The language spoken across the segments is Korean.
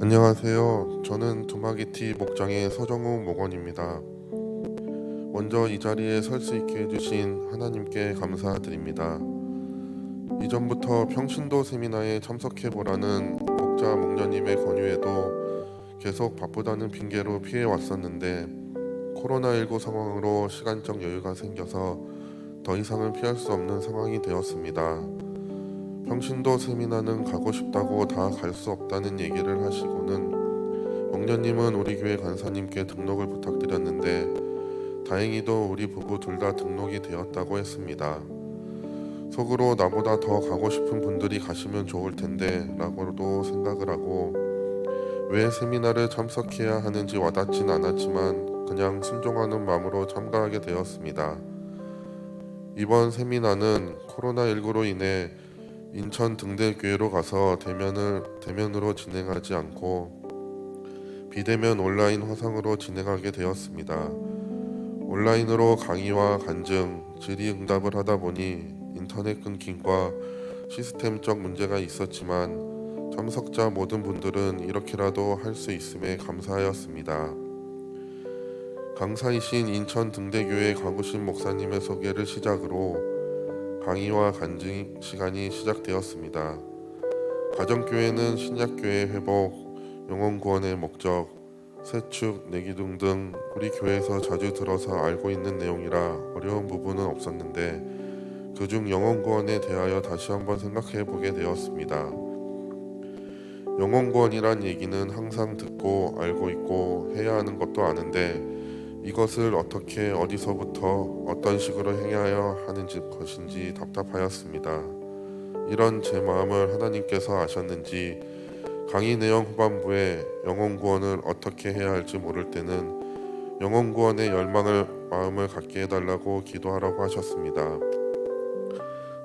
안녕하세요. 저는 두마기티 목장의 서정우 목원입니다. 먼저 이 자리에 설 수 있게 해주신 하나님께 감사드립니다. 이전부터 평신도 세미나에 참석해보라는 목자 목녀님의 권유에도 계속 바쁘다는 핑계로 피해 왔었는데 코로나19 상황으로 시간적 여유가 생겨서 더 이상은 피할 수 없는 상황이 되었습니다. 평신도 세미나는 가고 싶다고 다 갈 수 없다는 얘기를 하시고는 목녀님은 우리 교회 간사님께 등록을 부탁드렸는데 다행히도 우리 부부 둘 다 등록이 되었다고 했습니다. 속으로 나보다 더 가고 싶은 분들이 가시면 좋을 텐데 라고도 생각을 하고 왜 세미나를 참석해야 하는지 와닿진 않았지만 그냥 순종하는 마음으로 참가하게 되었습니다. 이번 세미나는 코로나19로 인해 인천 등대교회로 가서 대면으로 진행하지 않고 비대면 온라인 화상으로 진행하게 되었습니다. 온라인으로 강의와 간증, 질의응답을 하다 보니 인터넷 끊김과 시스템적 문제가 있었지만 참석자 모든 분들은 이렇게라도 할 수 있음에 감사하였습니다. 강사이신 인천 등대교회 강우신 목사님의 소개를 시작으로 강의와 간증 시간이 시작되었습니다. 가정교회는 신약교회 회복, 영혼구원의 목적, 세축, 내기둥 등 우리 교회에서 자주 들어서 알고 있는 내용이라 어려운 부분은 없었는데 그중 영혼구원에 대하여 다시 한번 생각해 보게 되었습니다. 영혼구원이란 얘기는 항상 듣고 알고 있고 해야 하는 것도 아는데 이것을 어떻게 어디서부터 어떤 식으로 행하여 하는 것인지 답답하였습니다. 이런 제 마음을 하나님께서 아셨는지 강의 내용 후반부에 영혼구원을 어떻게 해야 할지 모를 때는 영혼구원의 마음을 갖게 해달라고 기도하라고 하셨습니다.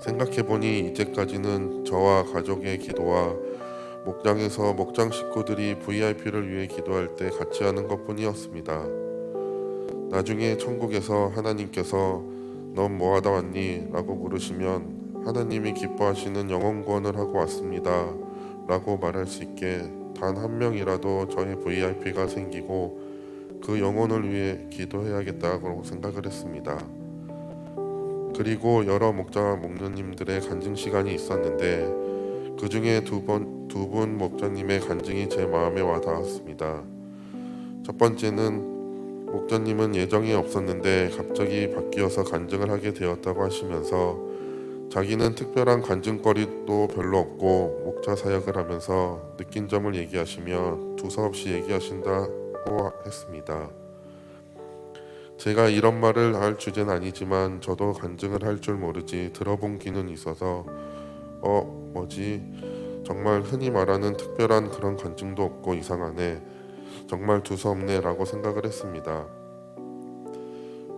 생각해보니 이제까지는 저와 가족의 기도와 목장에서 목장 식구들이 VIP를 위해 기도할 때 같이 하는 것뿐이었습니다. 나중에 천국에서 하나님께서 넌 뭐하다 왔니? 라고 물으시면 하나님이 기뻐하시는 영혼구원을 하고 왔습니다 라고 말할 수 있게 단 한 명이라도 저의 VIP가 생기고 그 영혼을 위해 기도해야겠다고 생각을 했습니다. 그리고 여러 목자와 목녀님들의 간증 시간이 있었는데 그 중에 두 분 목자님의 간증이 제 마음에 와닿았습니다. 첫 번째는 목자님은 예정이 없었는데 갑자기 바뀌어서 간증을 하게 되었다고 하시면서 자기는 특별한 간증거리도 별로 없고 목자 사역을 하면서 느낀 점을 얘기하시며 두서없이 얘기하신다고 했습니다. 제가 이런 말을 할 주제는 아니지만 저도 간증을 할 줄 모르지 들어본 귀는 있어서 뭐지? 정말 흔히 말하는 특별한 그런 간증도 없고 이상하네. 정말 두서없네 라고 생각을 했습니다.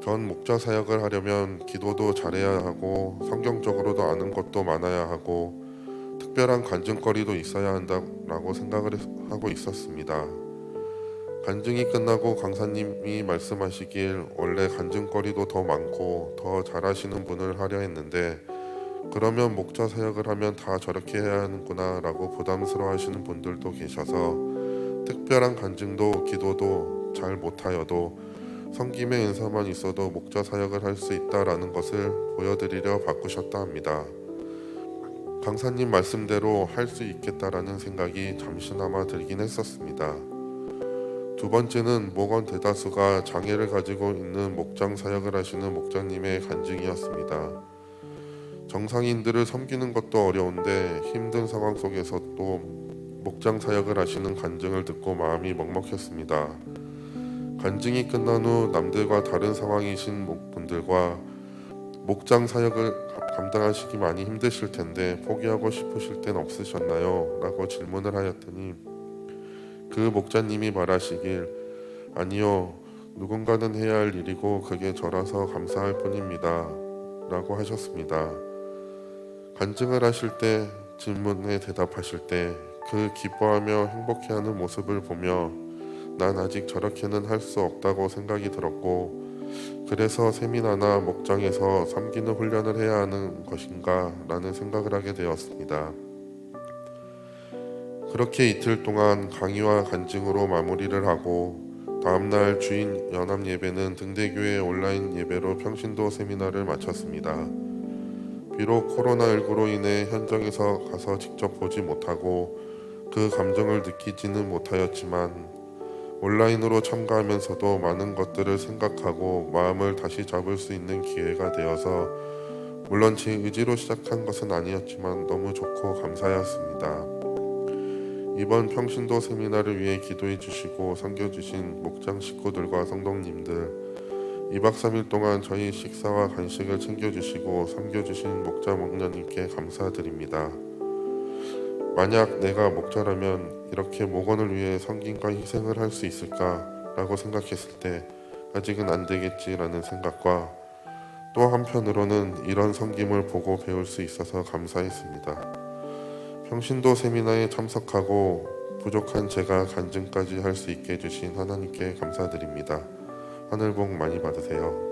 전 목자 사역을 하려면 기도도 잘해야 하고 성경적으로도 아는 것도 많아야 하고 특별한 간증거리도 있어야 한다라고 생각을 하고 있었습니다. 간증이 끝나고 강사님이 말씀하시길 원래 간증거리도 더 많고 더 잘하시는 분을 하려 했는데 그러면 목자 사역을 하면 다 저렇게 해야 하는구나 라고 부담스러워 하시는 분들도 계셔서 특별한 간증도 기도도 잘 못하여도 성김의 은사만 있어도 목자 사역을 할 수 있다라는 것을 보여드리려 바꾸셨다 합니다. 강사님 말씀대로 할 수 있겠다라는 생각이 잠시나마 들긴 했었습니다. 두 번째는 목원 대다수가 장애를 가지고 있는 목장 사역을 하시는 목자님의 간증이었습니다. 정상인들을 섬기는 것도 어려운데 힘든 상황 속에서도 목장 사역을 하시는 간증을 듣고 마음이 먹먹했습니다. 간증이 끝난 후 남들과 다른 상황이신 분들과 목장 사역을 감당하시기 많이 힘드실 텐데 포기하고 싶으실 땐 없으셨나요? 라고 질문을 하였더니 그 목자님이 말하시길 아니요, 누군가는 해야 할 일이고 그게 저라서 감사할 뿐입니다 라고 하셨습니다. 간증을 하실 때 질문에 대답하실 때 그 기뻐하며 행복해하는 모습을 보며 난 아직 저렇게는 할 수 없다고 생각이 들었고 그래서 세미나나 목장에서 섬기는 훈련을 해야 하는 것인가 라는 생각을 하게 되었습니다. 그렇게 이틀 동안 강의와 간증으로 마무리를 하고 다음날 주인 연합 예배는 등대교회 온라인 예배로 평신도 세미나를 마쳤습니다. 비록 코로나19로 인해 현장에서 가서 직접 보지 못하고 그 감정을 느끼지는 못하였지만 온라인으로 참가하면서도 많은 것들을 생각하고 마음을 다시 잡을 수 있는 기회가 되어서 물론 제 의지로 시작한 것은 아니었지만 너무 좋고 감사하였습니다. 이번 평신도 세미나를 위해 기도해 주시고 섬겨주신 목장 식구들과 성도님들, 2박 3일 동안 저희 식사와 간식을 챙겨주시고 섬겨주신 목자 목녀님께 감사드립니다. 만약 내가 목자라면 이렇게 목원을 위해 섬김과 희생을 할 수 있을까라고 생각했을 때 아직은 안 되겠지라는 생각과 또 한편으로는 이런 섬김을 보고 배울 수 있어서 감사했습니다. 평신도 세미나에 참석하고 부족한 제가 간증까지 할 수 있게 해주신 하나님께 감사드립니다. 하늘 복 많이 받으세요.